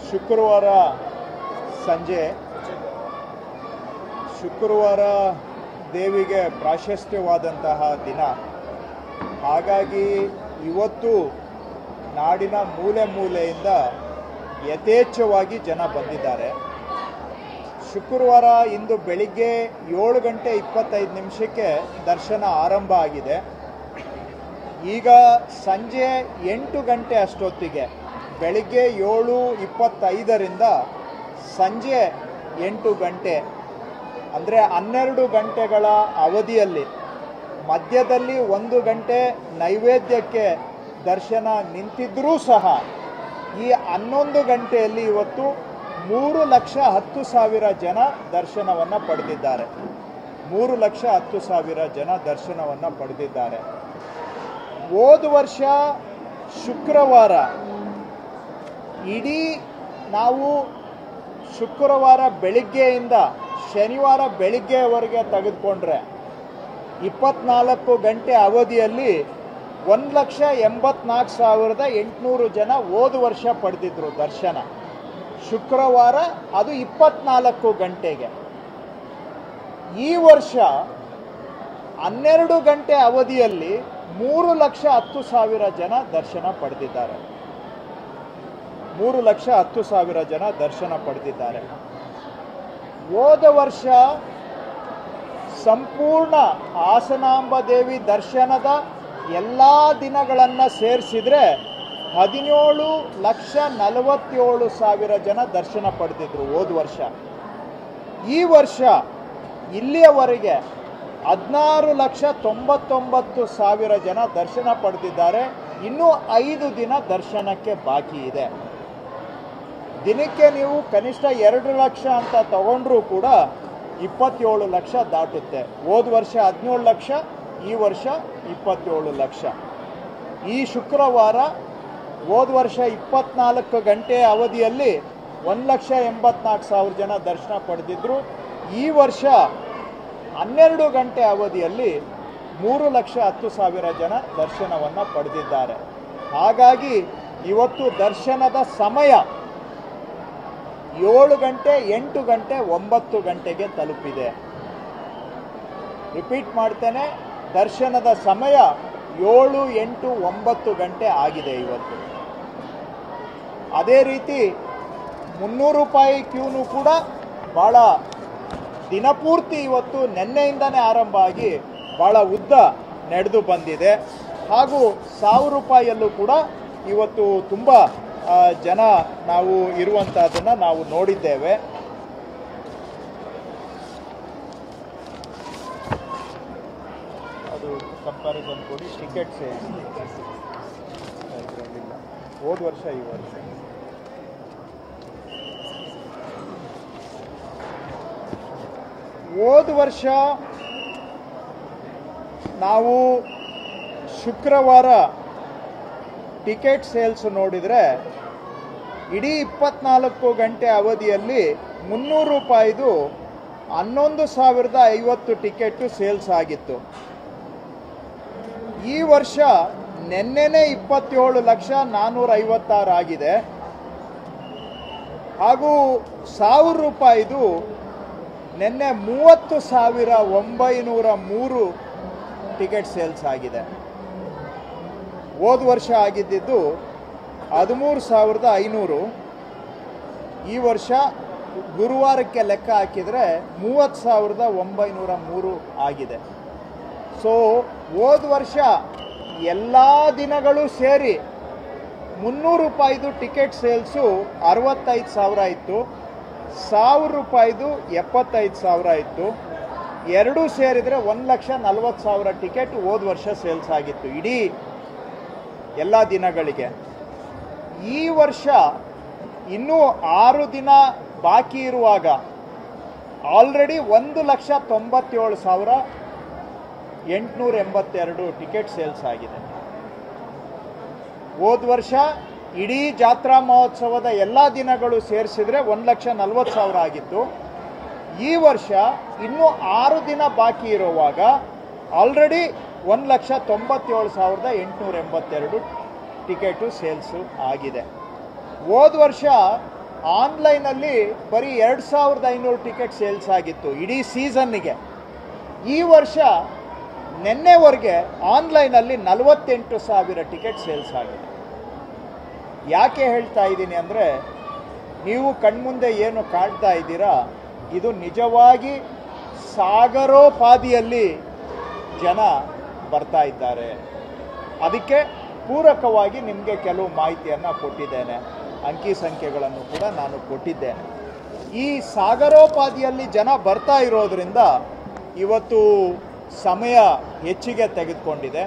ಶುಕ್ರವಾರ ಸಂಜೆ ಶುಕ್ರವಾರ ದೇವಿಗೆ ಪ್ರಾಶಸ್ತ್ಯವಾದಂತಹ ದಿನ. ಹಾಗಾಗಿ ಇವತ್ತು ನಾಡಿನ ಮೂಲೆ ಮೂಲೆಯಿಂದ ಯಥೇಚ್ಛವಾಗಿ ಜನ ಬಂದಿದ್ದಾರೆ. ಶುಕ್ರವಾರ ಇಂದು ಬೆಳಿಗ್ಗೆ 7:25 ದರ್ಶನ ಆರಂಭ ಆಗಿದೆ. ಈಗ ಸಂಜೆ 8 ಗಂಟೆ ಅಷ್ಟೊತ್ತಿಗೆ, ಬೆಳಿಗ್ಗೆ 7:25ರಿಂದ ಸಂಜೆ 8 ಗಂಟೆ ಅಂದರೆ 12 ಗಂಟೆಗಳ ಅವಧಿಯಲ್ಲಿ ಮಧ್ಯದಲ್ಲಿ 1 ಗಂಟೆ ನೈವೇದ್ಯಕ್ಕೆ ದರ್ಶನ ನಿಂತಿದ್ದರೂ ಸಹ ಈ 11 ಗಂಟೆಯಲ್ಲಿ ಇವತ್ತು 3,10,000 ಜನ ದರ್ಶನವನ್ನು ಪಡೆದಿದ್ದಾರೆ. 3,10,000 ಜನ ದರ್ಶನವನ್ನು ಪಡೆದಿದ್ದಾರೆ. ಹೋದ ವರ್ಷ ಶುಕ್ರವಾರ ಇಡೀ ನಾವು ಶುಕ್ರವಾರ ಬೆಳಿಗ್ಗೆಯಿಂದ ಶನಿವಾರ ಬೆಳಿಗ್ಗೆವರೆಗೆ ತೆಗೆದುಕೊಂಡ್ರೆ 24 ಗಂಟೆ ಅವಧಿಯಲ್ಲಿ 1,84,800 ಜನ ಹೋದ ವರ್ಷ ಪಡೆದಿದ್ರು ದರ್ಶನ. ಶುಕ್ರವಾರ ಅದು 24 ಗಂಟೆಗೆ. ಈ ವರ್ಷ 12 ಗಂಟೆ ಅವಧಿಯಲ್ಲಿ 3,10,000 ಜನ ದರ್ಶನ ಪಡೆದಿದ್ದಾರೆ. 3,10,000 ಜನ ದರ್ಶನ ಪಡೆದಿದ್ದಾರೆ. ಹೋದ ವರ್ಷ ಸಂಪೂರ್ಣ ಹಾಸನಾಂಬ ದೇವಿ ದರ್ಶನದ ಎಲ್ಲ ದಿನಗಳನ್ನು ಸೇರಿಸಿದ್ರೆ 17,47,000 ಜನ ದರ್ಶನ ಪಡೆದಿದ್ರು ಹೋದ ವರ್ಷ. ಈ ವರ್ಷ ಇಲ್ಲಿಯವರೆಗೆ 16,99,000 ಜನ ದರ್ಶನ ಪಡೆದಿದ್ದಾರೆ. ಇನ್ನೂ 5 ದಿನ ದರ್ಶನಕ್ಕೆ ಬಾಕಿ ಇದೆ. ದಿನಕ್ಕೆ ನೀವು ಕನಿಷ್ಠ 2 ಲಕ್ಷ ಅಂತ ತಗೊಂಡ್ರೂ ಕೂಡ 27 ಲಕ್ಷ ದಾಟುತ್ತೆ. ಹೋದ ವರ್ಷ 17 ಲಕ್ಷ, ಈ ವರ್ಷ 27 ಲಕ್ಷ. ಈ ಶುಕ್ರವಾರ ಹೋದ ವರ್ಷ 24 ಗಂಟೆ ಅವಧಿಯಲ್ಲಿ 1,84,000 ಜನ ದರ್ಶನ ಪಡೆದಿದ್ರು. ಈ ವರ್ಷ 12 ಗಂಟೆ ಅವಧಿಯಲ್ಲಿ 3,10,000 ಜನ ದರ್ಶನವನ್ನು ಪಡೆದಿದ್ದಾರೆ. ಹಾಗಾಗಿ ಇವತ್ತು ದರ್ಶನದ ಸಮಯ 7 ಗಂಟೆ, 8 ಗಂಟೆ, 9 ಗಂಟೆಗೆ ತಲುಪಿದೆ. ರಿಪೀಟ್ ಮಾಡ್ತೇನೆ, ದರ್ಶನದ ಸಮಯ 7, 8, 9 ಗಂಟೆ ಆಗಿದೆ ಇವತ್ತು. ಅದೇ ರೀತಿ 300 ರೂಪಾಯಿ ಕ್ಯೂನು ಕೂಡ ಭಾಳ ದಿನಪೂರ್ತಿ ಇವತ್ತು ನಿನ್ನೆಯಿಂದನೇ ಆರಂಭ ಆಗಿ ಭಾಳ ಉದ್ದ ನಡೆದು ಬಂದಿದೆ. ಹಾಗೂ 1,000 ರೂಪಾಯಿಯಲ್ಲೂ ಕೂಡ ಇವತ್ತು ತುಂಬ ಜನ ನಾವು ಇರುವಂಥದ್ದನ್ನು ನಾವು ನೋಡಿದ್ದೇವೆ. ಅದು ಕಂಪ್ಯಾರಿಸನ್ ಕೊಡಿ. ಟಿಕೆಟ್ ಸೇಲ್ಸ್ ಇದರಲ್ಲಿಲ್ಲ, ಹೋದ ವರ್ಷ ಈ ವರ್ಷ. ಹೋದ ವರ್ಷ ನಾವು ಶುಕ್ರವಾರ ಟಿಕೆಟ್ ಸೇಲ್ಸ್ ನೋಡಿದರೆ ಇಡೀ 24 ಗಂಟೆ ಅವಧಿಯಲ್ಲಿ 300 ರೂಪಾಯಿದು 11,050 ಟಿಕೆಟು ಸೇಲ್ಸ್ ಆಗಿತ್ತು. ಈ ವರ್ಷ ನಿನ್ನೆನೇ 27,456,000 ಆಗಿದೆ. ಹಾಗೂ 1,000 ರೂಪಾಯಿದು ನಿನ್ನೆ 30,903 ಟಿಕೆಟ್ ಸೇಲ್ಸ್ ಆಗಿದೆ. ಹೋದ ವರ್ಷ ಆಗಿದ್ದು 13,500. ಈ ವರ್ಷ ಗುರುವಾರಕ್ಕೆ ಲೆಕ್ಕ ಹಾಕಿದರೆ 30,903 ಆಗಿದೆ. ಸೊ ಹೋದ ವರ್ಷ ಎಲ್ಲ ದಿನಗಳು ಸೇರಿ 300 ರೂಪಾಯಿದು ಟಿಕೆಟ್ ಸೇಲ್ಸು 65,000 ಇತ್ತು. 1,000 ರೂಪಾಯಿದು 75,000 ಇತ್ತು. ಎರಡೂ ಸೇರಿದರೆ 1,40,000 ಟಿಕೆಟ್ ಹೋದ ವರ್ಷ ಸೇಲ್ಸ್ ಆಗಿತ್ತು ಇಡೀ ಎಲ್ಲ ದಿನಗಳಿಗೆ. ಈ ವರ್ಷ ಇನ್ನೂ 6 ದಿನ ಬಾಕಿ ಇರುವಾಗ ಆಲ್ರೆಡಿ 1,97,882 ಟಿಕೆಟ್ ಸೇಲ್ಸ್ ಆಗಿದೆ. ಹೋದ ವರ್ಷ ಇಡೀ ಜಾತ್ರಾ ಮಹೋತ್ಸವದ ಎಲ್ಲ ದಿನಗಳು ಸೇರಿಸಿದ್ರೆ 1,40,000 ಆಗಿತ್ತು. ಈ ವರ್ಷ ಇನ್ನೂ 6 ದಿನ ಬಾಕಿ ಇರುವಾಗ ಆಲ್ರೆಡಿ 1,97,882 ಟಿಕೆಟು ಸೇಲ್ಸು ಆಗಿದೆ. ಹೋದ ವರ್ಷ ಆನ್ಲೈನಲ್ಲಿ ಬರೀ 2500 ಟಿಕೆಟ್ ಸೇಲ್ಸ್ ಆಗಿತ್ತು ಇಡೀ ಸೀಸನ್ನಿಗೆ. ಈ ವರ್ಷ ನಿನ್ನೆವರೆಗೆ ಆನ್ಲೈನಲ್ಲಿ 48,000 ಟಿಕೆಟ್ ಸೇಲ್ಸ್ ಆಗಿದೆ. ಯಾಕೆ ಹೇಳ್ತಾ ಇದ್ದೀನಿ ಅಂದರೆ, ನೀವು ಕಣ್ಮುಂದೆ ಏನು ಕಾಣ್ತಾ ಇದ್ದೀರಾ, ಇದು ನಿಜವಾಗಿ ಸಾಗರೋಪಾದಿಯಲ್ಲಿ ಜನ ಬರ್ತಾ ಇದ್ದಾರೆ. ಅದಕ್ಕೆ ಪೂರಕವಾಗಿ ನಿಮಗೆ ಕೆಲವು ಮಾಹಿತಿಯನ್ನು ಕೊಟ್ಟಿದ್ದೇನೆ, ಅಂಕಿ ಸಂಖ್ಯೆಗಳನ್ನು ಕೂಡ ನಾನು ಕೊಟ್ಟಿದ್ದೇನೆ. ಈ ಸಾಗರೋಪಾದಿಯಲ್ಲಿ ಜನ ಬರ್ತಾ ಇರೋದ್ರಿಂದ ಇವತ್ತು ಸಮಯ ಹೆಚ್ಚಿಗೆ ತೆಗೆದುಕೊಂಡಿದೆ.